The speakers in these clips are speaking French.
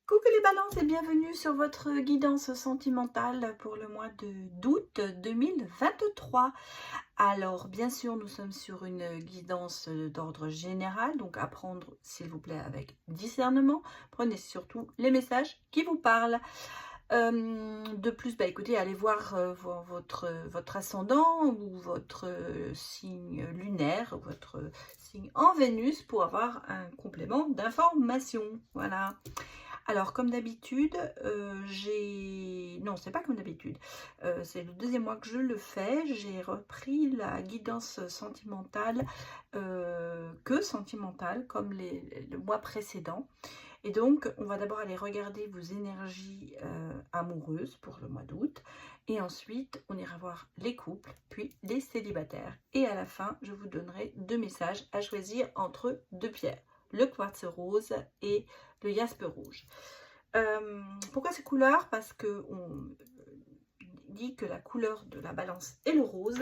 Coucou les balances et bienvenue sur votre guidance sentimentale pour le mois d'août 2023. Alors bien sûr nous sommes sur une guidance d'ordre général, donc à prendre s'il vous plaît avec discernement. Prenez surtout les messages qui vous parlent. De plus, bah écoutez, allez voir votre ascendant ou votre signe lunaire, votre signe en Vénus pour avoir un complément d'information. Voilà. Alors, comme d'habitude, non, c'est pas comme d'habitude. C'est le deuxième mois que je le fais. J'ai repris la guidance sentimentale, que sentimentale, comme le mois précédent. Et donc, on va d'abord aller regarder vos énergies amoureuses pour le mois d'août. Et ensuite, on ira voir les couples, puis les célibataires. Et à la fin, je vous donnerai 2 messages à choisir entre 2 pierres. Le quartz rose et le jaspe rouge. Pourquoi ces couleurs? Parce que on dit que la couleur de la balance est le rose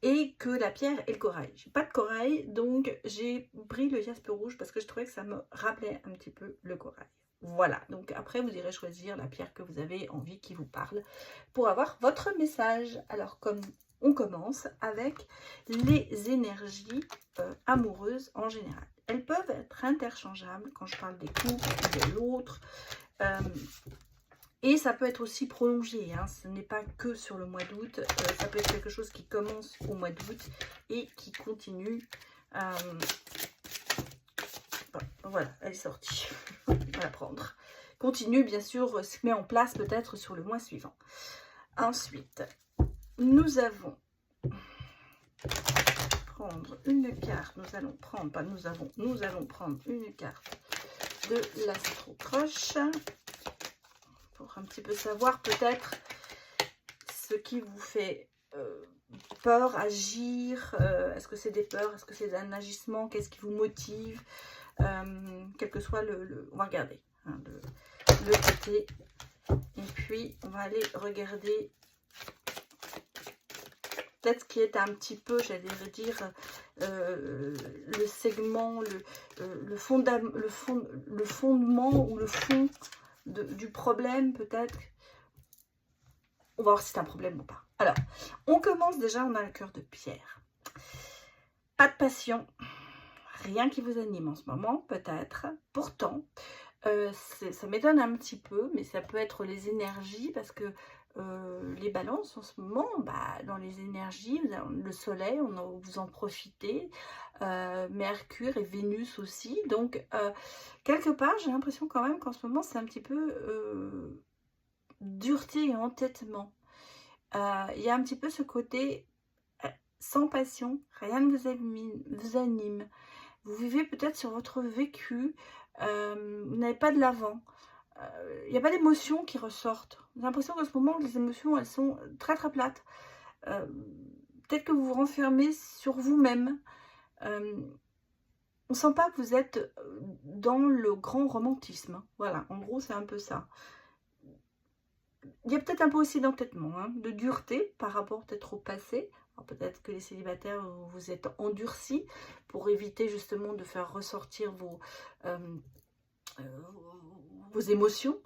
et que la pierre est le corail. J'ai pas de corail, donc j'ai pris le jaspe rouge parce que je trouvais que ça me rappelait un petit peu le corail. Voilà, donc après vous irez choisir la pierre que vous avez envie qui vous parle pour avoir votre message. Alors comme on commence avec les énergies amoureuses en général. Elles peuvent être interchangeables quand je parle des couples ou de l'autre. Et ça peut être aussi prolongé, hein. Ce n'est pas que sur le mois d'août, ça peut être quelque chose qui commence au mois d'août et qui continue. Voilà, elle est sortie, on va la prendre. Continue, bien sûr, se met en place peut-être sur le mois suivant. Ensuite, nous allons prendre une carte, nous allons prendre une carte de l'astro-croche pour un petit peu savoir peut-être ce qui vous fait peur, agir. Est-ce que c'est des peurs, est-ce que c'est un agissement, qu'est-ce qui vous motive, quel que soit on va regarder hein, le côté, et puis on va aller regarder peut-être ce qui est un petit peu, j'allais dire, le segment, le fondement ou le fond du problème peut-être. On va voir si c'est un problème ou pas. Alors, on commence déjà, on a le cœur de pierre. Pas de passion, rien qui vous anime en ce moment, peut-être. Pourtant, ça m'étonne un petit peu, mais ça peut être les énergies, parce que les balances en ce moment, bah, dans les énergies, le soleil, vous en profitez, Mercure et Vénus aussi. Donc, quelque part, j'ai l'impression quand même qu'en ce moment, c'est un petit peu dureté et entêtement. Il y a un petit peu ce côté sans passion, rien ne vous anime. Vous vivez peut-être sur votre vécu, vous n'avez pas de l'avant. Il n'y a pas d'émotions qui ressortent. J'ai l'impression qu'en ce moment, les émotions, elles sont très très plates. Peut-être que vous vous renfermez sur vous-même. On ne sent pas que vous êtes dans le grand romantisme. Voilà, en gros, c'est un peu ça. Il y a peut-être un peu aussi d'entêtement, hein, de dureté par rapport peut-être au passé. Peut-être que les célibataires, vous êtes endurcis pour éviter justement de faire ressortir vos émotions.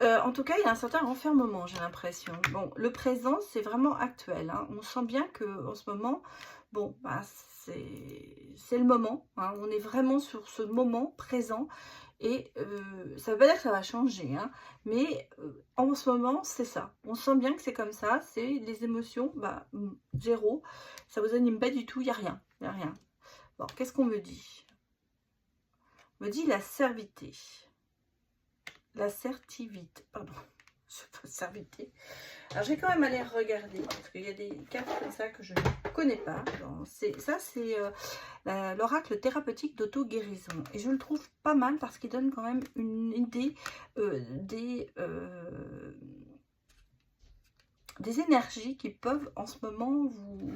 En tout cas, il y a un certain renfermement, j'ai l'impression. Bon, le présent, c'est vraiment actuel, hein. On sent bien qu'en ce moment, bon, bah, c'est le moment, hein. On est vraiment sur ce moment présent. Et ça ne veut pas dire que ça va changer, hein, mais en ce moment, c'est ça. On sent bien que c'est comme ça. C'est les émotions, bah, zéro. Ça vous anime pas du tout, il n'y a rien. Il n'y a rien. Bon, qu'est-ce qu'on me dit? On me dit la servité. L'assertivité, pardon, servité. Alors, je vais quand même aller regarder, parce qu'il y a des cartes comme ça que je ne connais pas. Ça, c'est l'oracle thérapeutique d'auto-guérison. Et je le trouve pas mal parce qu'il donne quand même une idée des énergies qui peuvent en ce moment vous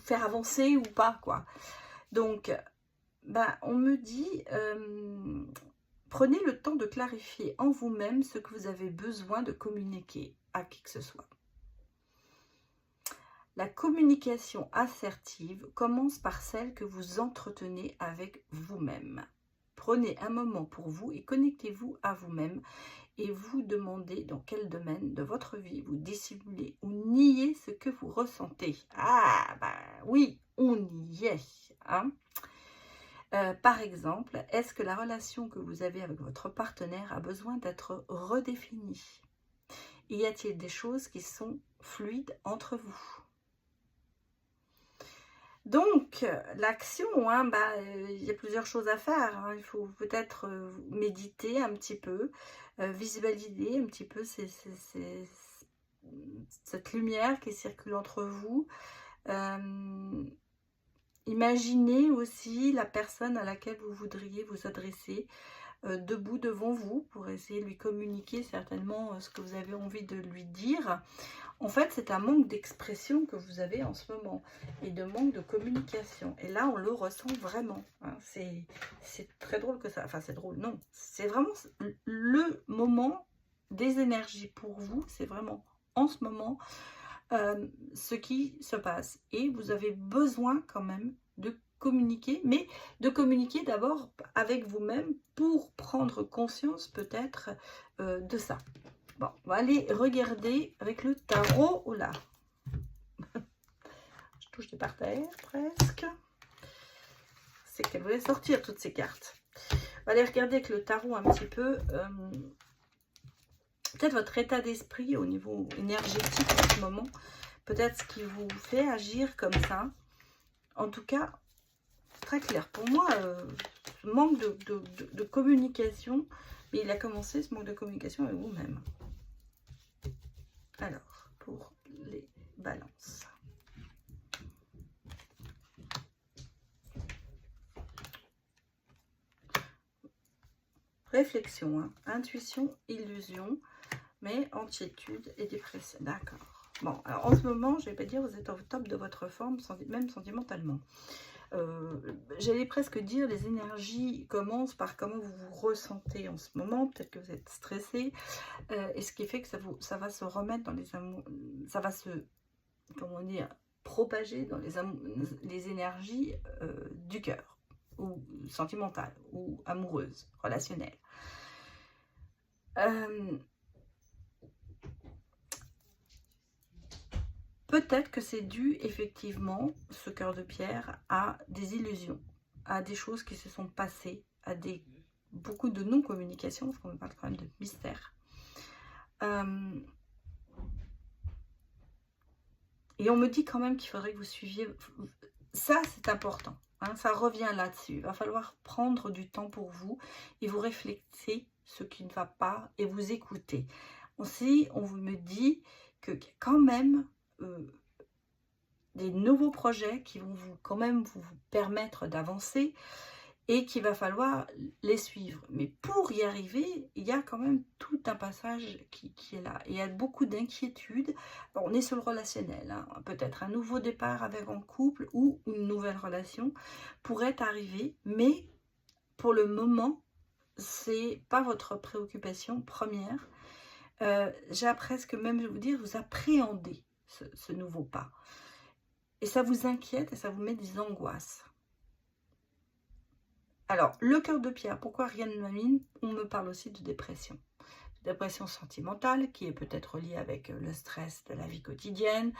faire avancer ou pas, quoi. Donc, bah, on me dit, prenez le temps de clarifier en vous-même ce que vous avez besoin de communiquer à qui que ce soit. La communication assertive commence par celle que vous entretenez avec vous-même. prenez un moment pour vous et connectez-vous à vous-même et vous demandez dans quel domaine de votre vie vous dissimulez ou niez ce que vous ressentez. Ah, bah oui, on y est, hein. Par exemple, est-ce que la relation que vous avez avec votre partenaire a besoin d'être redéfinie? Y a-t-il des choses qui sont fluides entre vous? Donc, l'action, hein, il y a plusieurs choses à faire, hein. Il faut peut-être méditer un petit peu, visualiser un petit peu cette lumière qui circule entre vous. Imaginez aussi la personne à laquelle vous voudriez vous adresser, debout devant vous, pour essayer de lui communiquer certainement ce que vous avez envie de lui dire. En fait, c'est un manque d'expression que vous avez en ce moment et de manque de communication. Et là, on le ressent vraiment, hein. C'est très drôle que ça... Enfin, c'est drôle, non. C'est vraiment le moment des énergies pour vous. C'est vraiment en ce moment ce qui se passe. Et vous avez besoin quand même de communiquer, mais de communiquer d'abord avec vous-même pour prendre conscience peut-être de ça. Bon, on va aller regarder avec le tarot. Oh là, je touche des par terre presque. C'est qu'elle voulait sortir toutes ces cartes. On va aller regarder avec le tarot un petit peu. Peut-être votre état d'esprit au niveau énergétique en ce moment. Peut-être ce qui vous fait agir comme ça. En tout cas, très clair. Pour moi, manque de communication. Mais il a commencé ce manque de communication avec vous-même. Alors, pour les balances. Réflexion, hein. Intuition, illusion, mais anxiétude et dépression. D'accord. Bon, alors en ce moment, je ne vais pas dire vous êtes au top de votre forme, même sentimentalement. J'allais presque dire, les énergies commencent par comment vous vous ressentez en ce moment. Peut-être que vous êtes stressé, et ce qui fait que ça va se remettre dans les amours, ça va se, comment dire, propager dans les énergies du cœur, ou sentimentales, ou amoureuses, relationnelles. Peut-être que c'est dû effectivement, ce cœur de pierre, à des illusions, à des choses qui se sont passées, à beaucoup de non-communication, parce qu'on parle quand même de mystère. Et on me dit quand même qu'il faudrait que vous suiviez. Ça, c'est important, hein, ça revient là-dessus. Il va falloir prendre du temps pour vous et vous réfléchir ce qui ne va pas et vous écouter. Aussi, on vous me dit que quand même des nouveaux projets qui vont quand même vous permettre d'avancer et qu'il va falloir les suivre. Mais pour y arriver, il y a quand même tout un passage qui est là. Et il y a beaucoup d'inquiétudes. On est sur le relationnel, hein. Peut-être un nouveau départ avec un couple ou une nouvelle relation pourrait arriver, mais pour le moment, c'est pas votre préoccupation première. J'ai presque même, je vais vous dire, vous appréhendez ce nouveau pas. Et ça vous inquiète et ça vous met des angoisses. Alors, le cœur de pierre, pourquoi rien ne m'amène? On me parle aussi de dépression. Dépression sentimentale qui est peut-être liée avec le stress de la vie quotidienne.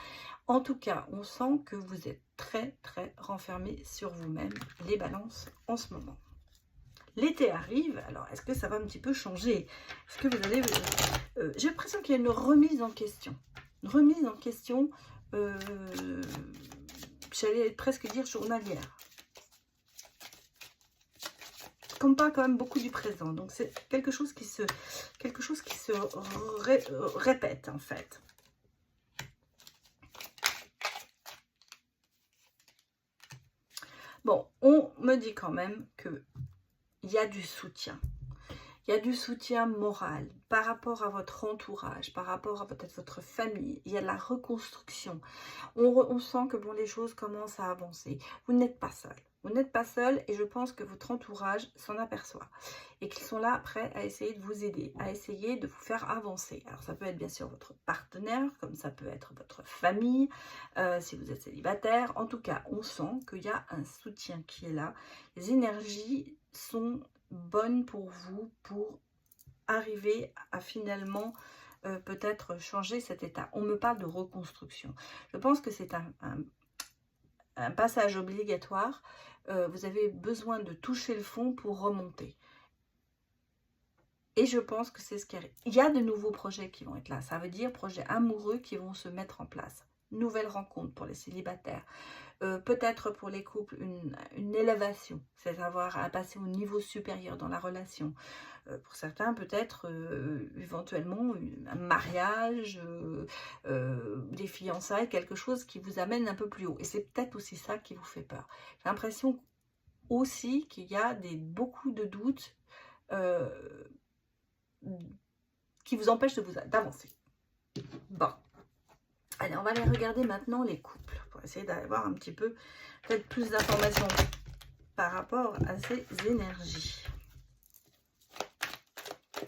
En tout cas, on sent que vous êtes très, très renfermé sur vous-même, les balances en ce moment. L'été arrive, alors est-ce que ça va un petit peu changer? Est-ce que vous allez... j'ai l'impression qu'il y a une remise en question. Une remise en question, j'allais presque dire journalière. Comme pas quand même beaucoup du présent, donc c'est quelque chose qui se répète en fait. Bon, on me dit quand même que il y a du soutien. Il y a du soutien moral par rapport à votre entourage, par rapport à peut-être votre famille. Il y a de la reconstruction. On sent que bon, les choses commencent à avancer. Vous n'êtes pas seul. Vous n'êtes pas seul et je pense que votre entourage s'en aperçoit. Et qu'ils sont là prêts à essayer de vous aider, à essayer de vous faire avancer. Alors ça peut être bien sûr votre partenaire, comme ça peut être votre famille, si vous êtes célibataire. En tout cas, on sent qu'il y a un soutien qui est là. Les énergies sont bonnes pour vous, pour arriver à finalement peut-être changer cet état. On me parle de reconstruction. Je pense que c'est un passage obligatoire. Vous avez besoin de toucher le fond pour remonter. Et je pense que c'est ce qui arrive. Il y a de nouveaux projets qui vont être là. Ça veut dire projets amoureux qui vont se mettre en place. Nouvelles rencontres pour les célibataires. Peut-être pour les couples, une élévation. C'est-à-dire à passer au niveau supérieur dans la relation. Pour certains, peut-être éventuellement un mariage, des fiançailles, quelque chose qui vous amène un peu plus haut. Et c'est peut-être aussi ça qui vous fait peur. J'ai l'impression aussi qu'il y a beaucoup de doutes qui vous empêchent d'avancer. Bon. Allez, on va aller regarder maintenant les couples pour essayer d'avoir un petit peu, peut-être plus d'informations par rapport à ces énergies.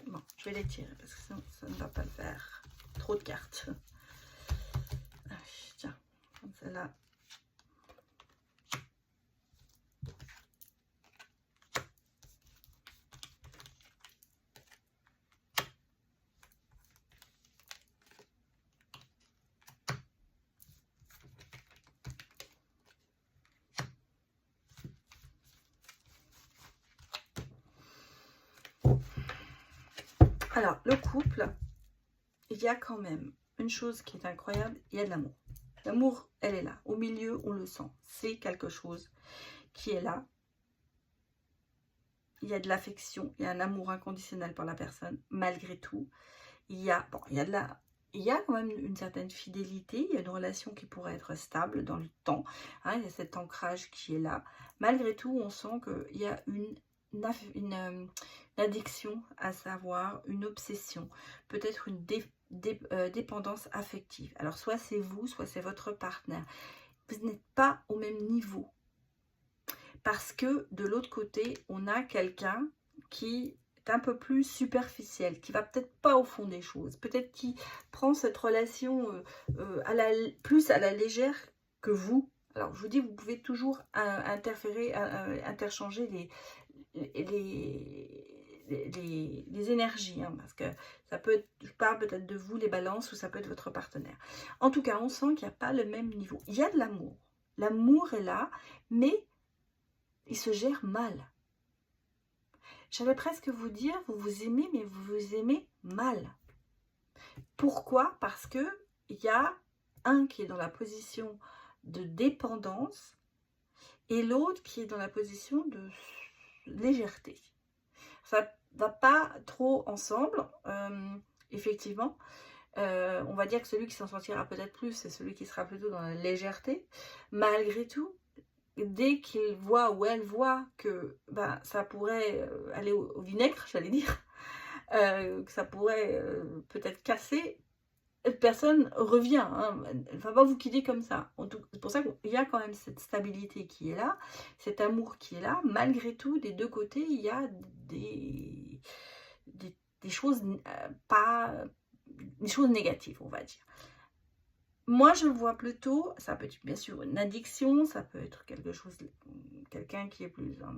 Bon, je vais les tirer parce que sinon ça ne va pas le faire. Trop de cartes. Ah oui, tiens, celle-là. Alors, le couple, il y a quand même une chose qui est incroyable, il y a de l'amour. L'amour, elle est là. Au milieu, on le sent. C'est quelque chose qui est là. Il y a de l'affection, il y a un amour inconditionnel pour la personne, malgré tout. Il y a quand même une certaine fidélité, il y a une relation qui pourrait être stable dans le temps. Hein, il y a cet ancrage qui est là. Malgré tout, on sent qu'il y a une addiction, à savoir une obsession, peut-être une dépendance affective. Alors, soit c'est vous, soit c'est votre partenaire. Vous n'êtes pas au même niveau. Parce que de l'autre côté, on a quelqu'un qui est un peu plus superficiel, qui va peut-être pas au fond des choses, peut-être qui prend cette relation plus à la légère que vous. Alors, je vous dis, vous pouvez toujours interchanger les énergies, hein, parce que ça peut être, je parle peut-être de vous, les balances, ou ça peut être votre partenaire. En tout cas, on sent qu'il n'y a pas le même niveau. Il y a de l'amour. L'amour est là, mais il se gère mal. J'allais presque vous dire, vous vous aimez, mais vous vous aimez mal. Pourquoi? Parce que il y a un qui est dans la position de dépendance et l'autre qui est dans la position de légèreté. Ça va pas trop ensemble, effectivement. On va dire que celui qui s'en sortira peut-être plus, c'est celui qui sera plutôt dans la légèreté. Malgré tout, dès qu'il voit ou elle voit que ça pourrait aller au vinaigre, j'allais dire, que ça pourrait peut-être casser, personne revient, hein. Elle ne va pas vous quitter comme ça. C'est pour ça qu'il y a quand même cette stabilité qui est là, cet amour qui est là. Malgré tout, des deux côtés, il y a des choses des choses négatives, on va dire. Moi, je le vois plutôt, ça peut être bien sûr une addiction, ça peut être quelqu'un qui est plus dans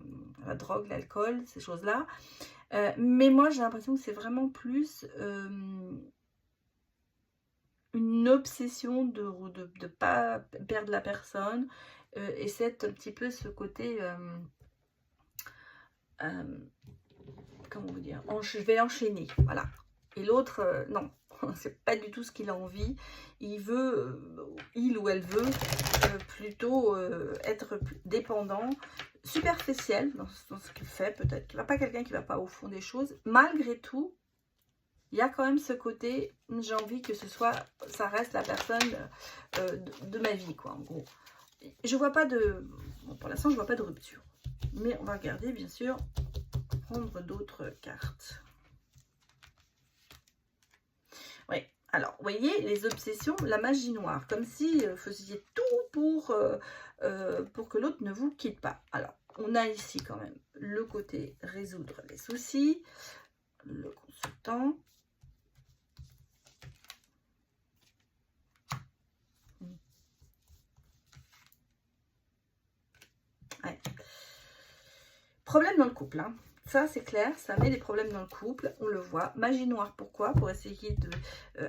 la drogue, l'alcool, ces choses-là. Mais moi, j'ai l'impression que c'est vraiment plus une obsession de ne pas perdre la personne. Et c'est un petit peu ce côté, comment vous dire, je vais l'enchaîner, voilà. Et l'autre, non. C'est pas du tout ce qu'il a envie. Il ou elle veut plutôt être dépendant, superficiel dans ce qu'il fait, peut-être. Qu'il n'y a pas quelqu'un qui ne va pas au fond des choses. Malgré tout, il y a quand même ce côté, j'ai envie que ça reste la personne de ma vie, quoi, en gros. Je vois pas pour l'instant, je vois pas de rupture. Mais on va regarder, bien sûr, prendre d'autres cartes. Oui, alors, vous voyez, les obsessions, la magie noire, comme si vous faisiez tout pour que l'autre ne vous quitte pas. Alors, on a ici quand même le côté résoudre les soucis, le consultant. Ouais. Problème dans le couple, hein. Ça c'est clair, ça met des problèmes dans le couple, on le voit. Magie noire, pourquoi? Pour essayer de...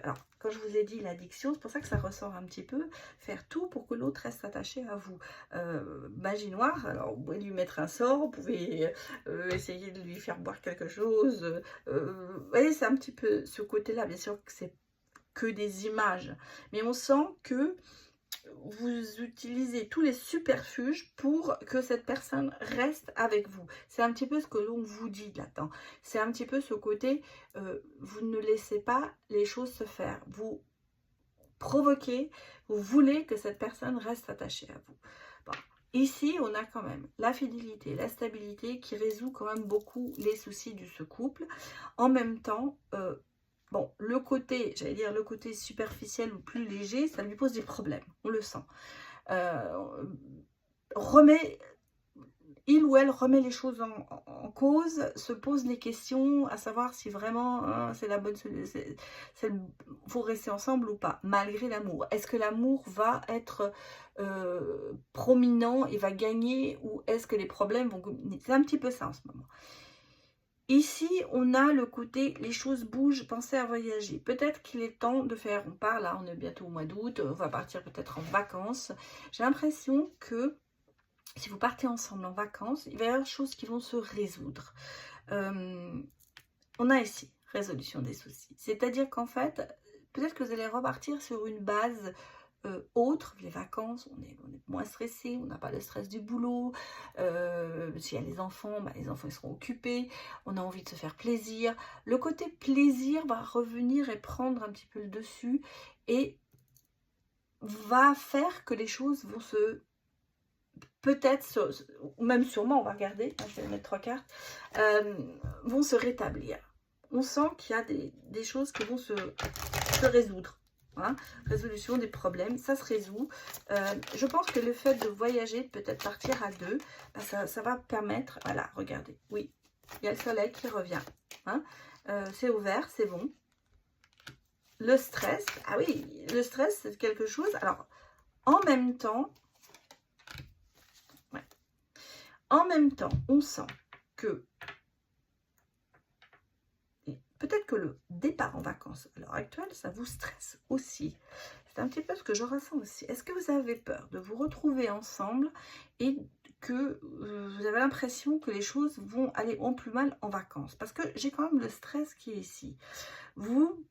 alors, quand je vous ai dit l'addiction, c'est pour ça que ça ressort un petit peu. Faire tout pour que l'autre reste attaché à vous. Magie noire, alors vous pouvez lui mettre un sort, vous pouvez essayer de lui faire boire quelque chose. Vous voyez, c'est un petit peu ce côté-là. Bien sûr que c'est que des images. Mais on sent que vous utilisez tous les superfuges pour que cette personne reste avec vous. C'est un petit peu ce que l'on vous dit là-dedans. C'est un petit peu ce côté, vous ne laissez pas les choses se faire. Vous provoquez, vous voulez que cette personne reste attachée à vous. Bon. Ici, on a quand même la fidélité, la stabilité qui résout quand même beaucoup les soucis de ce couple. En même temps, bon, le côté, j'allais dire le côté superficiel ou plus léger, ça lui pose des problèmes, on le sent. Il ou elle remet les choses en cause, se pose les questions, à savoir si vraiment hein, c'est la bonne solution, faut rester ensemble ou pas, malgré l'amour. Est-ce que l'amour va être prominent et va gagner, ou est-ce que les problèmes vont... C'est un petit peu ça en ce moment. Ici, on a le côté, les choses bougent, pensez à voyager. Peut-être qu'il est temps de faire, on part là, on est bientôt au mois d'août, on va partir peut-être en vacances. J'ai l'impression que si vous partez ensemble en vacances, il va y avoir des choses qui vont se résoudre. On a ici, résolution des soucis. C'est-à-dire qu'en fait, peut-être que vous allez repartir sur une base autre, les vacances, on est moins stressé, on n'a pas le stress du boulot, s'il y a les enfants ils seront occupés, on a envie de se faire plaisir. Le côté plaisir va revenir et prendre un petit peu le dessus et va faire que les choses vont se... peut-être, ou même sûrement, on va regarder, je vais mettre 3 cartes, vont se rétablir. On sent qu'il y a des choses qui vont se résoudre. Hein, résolution des problèmes, ça se résout. Je pense que le fait de voyager, peut-être partir à deux, ben ça va permettre, voilà, regardez, oui, il y a le soleil qui revient, hein, c'est ouvert, c'est bon. Le stress, ah oui, le stress c'est quelque chose, alors en même temps, ouais, en même temps, on sent que peut-être que le départ en vacances à l'heure actuelle, ça vous stresse aussi. C'est un petit peu ce que je ressens aussi. Est-ce que vous avez peur de vous retrouver ensemble et que vous avez l'impression que les choses vont aller en plus mal en vacances? Parce que j'ai quand même le stress qui est ici. Vous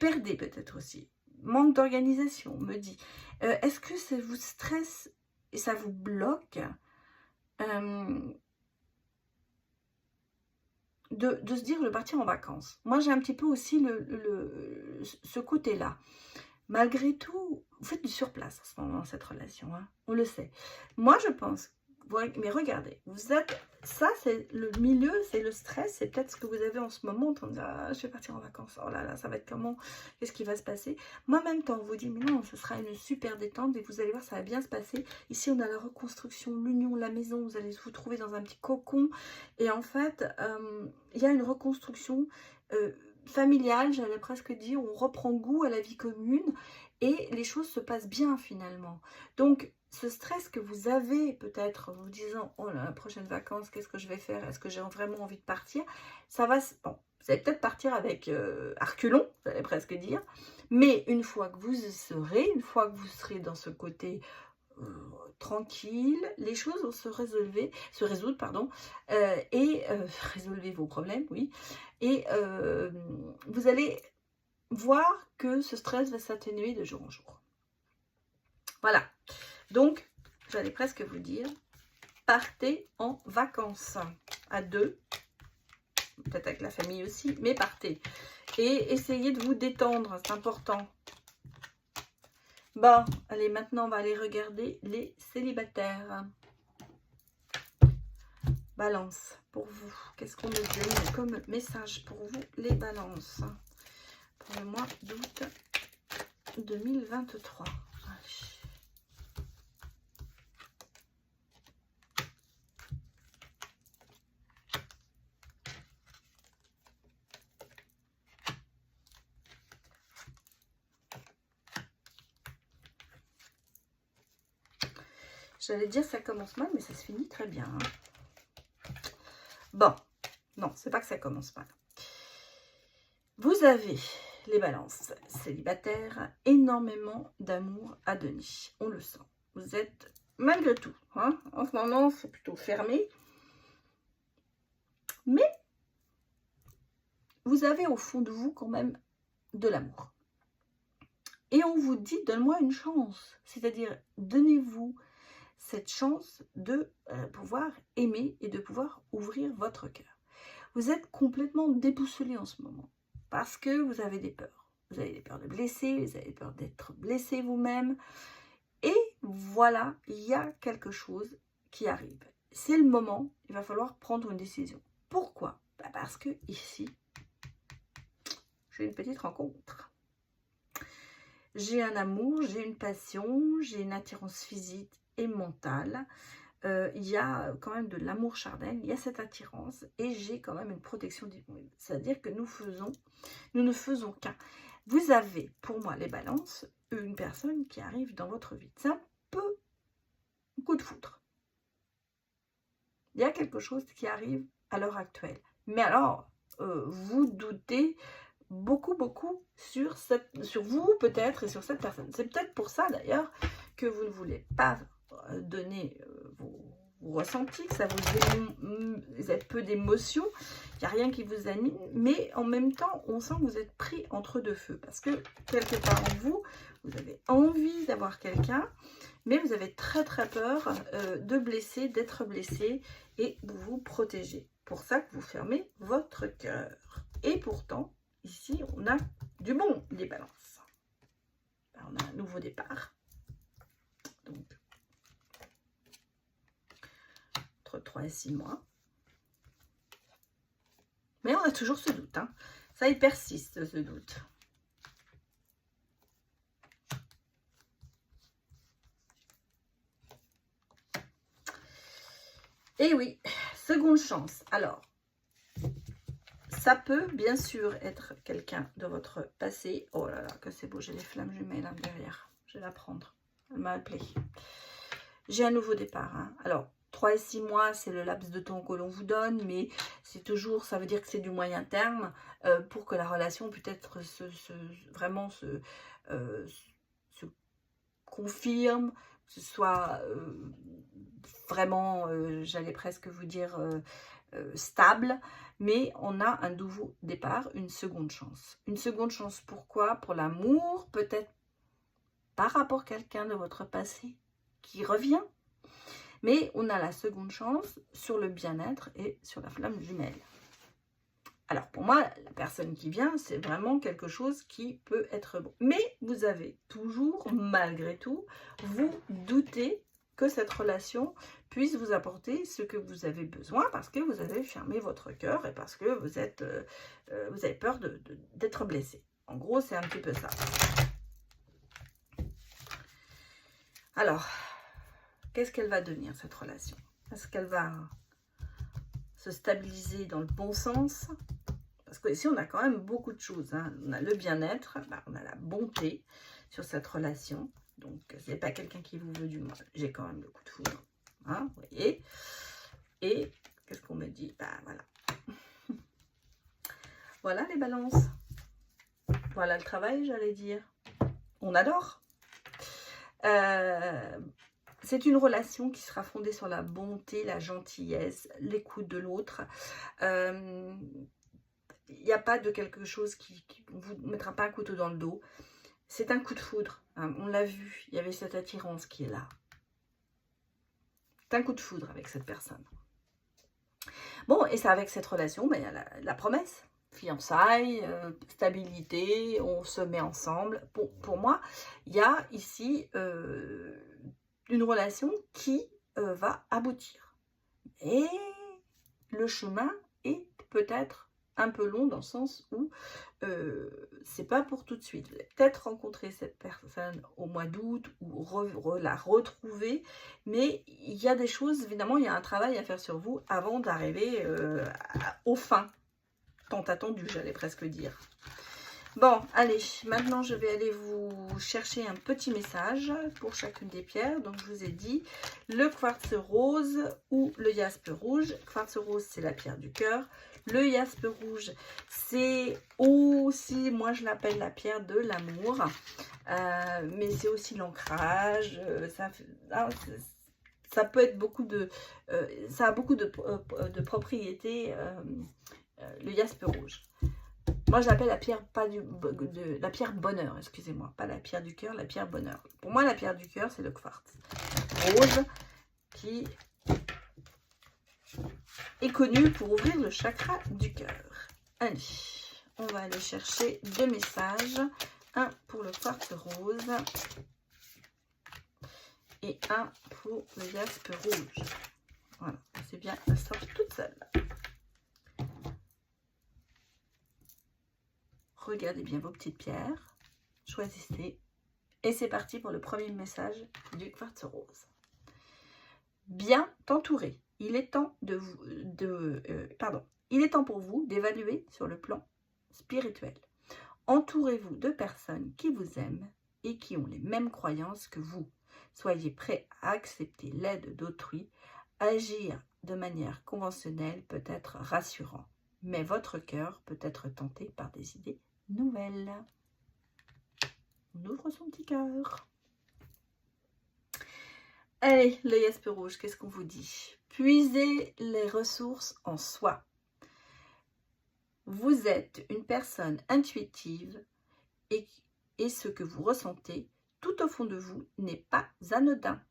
perdez peut-être aussi. Manque d'organisation, on me dit. Est-ce que ça vous stresse et ça vous bloque de se dire de partir en vacances? Moi, j'ai un petit peu aussi ce côté-là. Malgré tout, vous faites du surplace en ce moment dans cette relation, hein, on le sait. Moi, je pense, mais regardez, vous êtes, ça c'est le milieu, c'est le stress, c'est peut-être ce que vous avez en ce moment, en train de dire, ah, je vais partir en vacances, oh là là, ça va être comment, qu'est-ce qui va se passer? Moi, en même temps, on vous dit, mais non, ce sera une super détente et vous allez voir, ça va bien se passer. Ici, on a la reconstruction, l'union, la maison, vous allez vous trouver dans un petit cocon. Et en fait, il y a une reconstruction familiale, j'allais presque dire, on reprend goût à la vie commune et les choses se passent bien finalement. Donc, ce stress que vous avez peut-être en vous disant, oh là, la prochaine vacances, qu'est-ce que je vais faire? Est-ce que j'ai vraiment envie de partir? Ça va, bon, vous allez peut-être partir avec Arculon, j'allais presque dire, mais une fois que vous y serez, une fois que vous serez dans ce côté tranquille, les choses vont se résoudre, pardon, et résolvez vos problèmes, oui, et vous allez voir que ce stress va s'atténuer de jour en jour. Voilà, donc j'allais presque vous dire, partez en vacances à deux, peut-être avec la famille aussi, mais partez. Et essayez de vous détendre, c'est important. Bon, allez, maintenant on va aller regarder les célibataires. Balance, pour vous, qu'est-ce qu'on me donne comme message pour vous, les balances, pour le mois d'août 2023. J'allais dire ça commence mal, mais ça se finit très bien. Hein. Bon, non, c'est pas que ça commence mal. Vous avez, les balances célibataires, énormément d'amour à donner. On le sent. Vous êtes, malgré tout, hein, en ce moment, c'est plutôt fermé. Mais vous avez au fond de vous quand même de l'amour. Et on vous dit, donne-moi une chance. C'est-à-dire, donnez-vous cette chance de pouvoir aimer et de pouvoir ouvrir votre cœur. Vous êtes complètement déboussolé en ce moment parce que vous avez des peurs. Vous avez des peurs de blesser, vous avez peur d'être blessé vous-même. Et voilà, il y a quelque chose qui arrive. C'est le moment, il va falloir prendre une décision. Pourquoi? Parce que ici, j'ai une petite rencontre. J'ai un amour, j'ai une passion, j'ai une attirance physique et mentale. Il y a quand même de l'amour charnel, il y a cette attirance et j'ai quand même une protection divine. C'est-à-dire que nous ne faisons qu'un. Vous avez, pour moi, les balances, une personne qui arrive dans votre vie. C'est un peu un coup de foudre. Il y a quelque chose qui arrive à l'heure actuelle. Mais alors, vous doutez beaucoup sur vous peut-être et sur cette personne. C'est peut-être pour ça d'ailleurs que vous ne voulez pas donner vos ressentis, que ça vous êtes peu d'émotions, il n'y a rien qui vous anime, mais en même temps, on sent que vous êtes pris entre deux feux, parce que quelque part en vous, vous avez envie d'avoir quelqu'un, mais vous avez très peur de blesser, d'être blessé, et vous vous protégez. Pour ça que vous fermez votre cœur. Et pourtant, ici, on a du bon, les balances. On a un nouveau départ. Donc, entre 3 et 6 mois. Mais on a toujours ce doute. Hein. Ça, il persiste, ce doute. Et oui, seconde chance. Alors, ça peut bien sûr être quelqu'un de votre passé. Oh là là, que c'est beau, j'ai les flammes jumelles là derrière. Je vais la prendre. Elle m'a appelé. J'ai un nouveau départ. Hein. Alors, 3 et 6 mois, c'est le laps de temps que l'on vous donne, mais c'est toujours, ça veut dire que c'est du moyen terme pour que la relation peut-être vraiment se confirme, que ce soit vraiment, j'allais presque vous dire, stable, mais on a un nouveau départ, une seconde chance. Une seconde chance, pourquoi? Pour l'amour, peut-être par rapport à quelqu'un de votre passé qui revient, mais on a la seconde chance sur le bien-être et sur la flamme jumelle. Alors pour moi, la personne qui vient, c'est vraiment quelque chose qui peut être bon. Mais vous avez toujours, malgré tout, vous doutez que cette relation puisse vous apporter ce que vous avez besoin parce que vous avez fermé votre cœur et parce que vous avez peur d'être blessé. En gros, c'est un petit peu ça. Alors, qu'est-ce qu'elle va devenir, cette relation? Est-ce qu'elle va se stabiliser dans le bon sens? Parce que ici, on a quand même beaucoup de choses. Hein. On a le bien-être, on a la bonté sur cette relation. Donc, ce n'est pas quelqu'un qui vous veut du mal. J'ai quand même le coup de foudre. Hein, vous voyez. Et qu'est-ce qu'on me dit? Voilà. Voilà les balances. Voilà le travail, j'allais dire. On adore. C'est une relation qui sera fondée sur la bonté, la gentillesse, l'écoute de l'autre. Il n'y a pas de quelque chose qui ne vous mettra pas un couteau dans le dos. C'est un coup de foudre. Hein, on l'a vu, il y avait cette attirance qui est là. C'est un coup de foudre avec cette personne. Bon, et c'est avec cette relation, il y a la promesse. Fiançailles, stabilité, on se met ensemble. Pour moi, il y a ici une relation qui va aboutir. Et le chemin est peut-être un peu long dans le sens où c'est pas pour tout de suite. Vous allez peut-être rencontrer cette personne au mois d'août ou la retrouver, mais il y a des choses, évidemment, il y a un travail à faire sur vous avant d'arriver aux fins tant attendues, j'allais presque dire. Bon, allez, maintenant je vais aller vous chercher un petit message pour chacune des pierres. Donc je vous ai dit le quartz rose ou le jaspe rouge. Quartz rose, c'est la pierre du cœur. Le jaspe rouge, c'est aussi, moi je l'appelle la pierre de l'amour. Mais c'est aussi l'ancrage. Ça peut être beaucoup de... ça a beaucoup de propriétés, le jaspe rouge. Moi, je l'appelle la pierre, la pierre bonheur, excusez-moi. Pas la pierre du cœur, la pierre bonheur. Pour moi, la pierre du cœur, c'est le quartz rose qui est connu pour ouvrir le chakra du cœur. Allez, on va aller chercher 2 messages. Un pour le quartz rose et un pour le jaspe rouge. Voilà, c'est bien, elle sort toute seule. Regardez bien vos petites pierres, choisissez et c'est parti pour le premier message du quartz rose. Bien t'entourer. Il est temps il est temps pour vous d'évaluer sur le plan spirituel. Entourez-vous de personnes qui vous aiment et qui ont les mêmes croyances que vous. Soyez prêts à accepter l'aide d'autrui. Agir de manière conventionnelle peut être rassurant, mais votre cœur peut être tenté par des idées nouvelles. On ouvre son petit cœur. Allez, le jaspe rouge, qu'est-ce qu'on vous dit? Puisez les ressources en soi. Vous êtes une personne intuitive et ce que vous ressentez tout au fond de vous n'est pas anodin.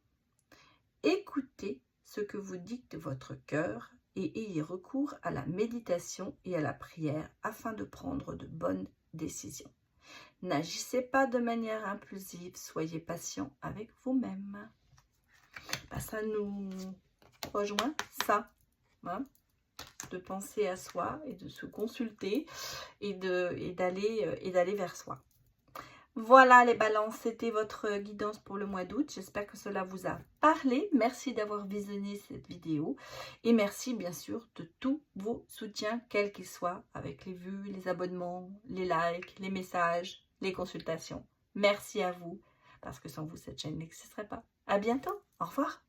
Écoutez ce que vous dicte votre cœur et ayez recours à la méditation et à la prière afin de prendre de bonnes décisions. N'agissez pas de manière impulsive, soyez patient avec vous-même. Ça nous rejoint, ça, hein, de penser à soi et de se consulter et d'aller vers soi. Voilà les balances, c'était votre guidance pour le mois d'août. J'espère que cela vous a parlé. Merci d'avoir visionné cette vidéo. Et merci bien sûr de tous vos soutiens, quels qu'ils soient, avec les vues, les abonnements, les likes, les messages, les consultations. Merci à vous, parce que sans vous, cette chaîne n'existerait pas. À bientôt, au revoir.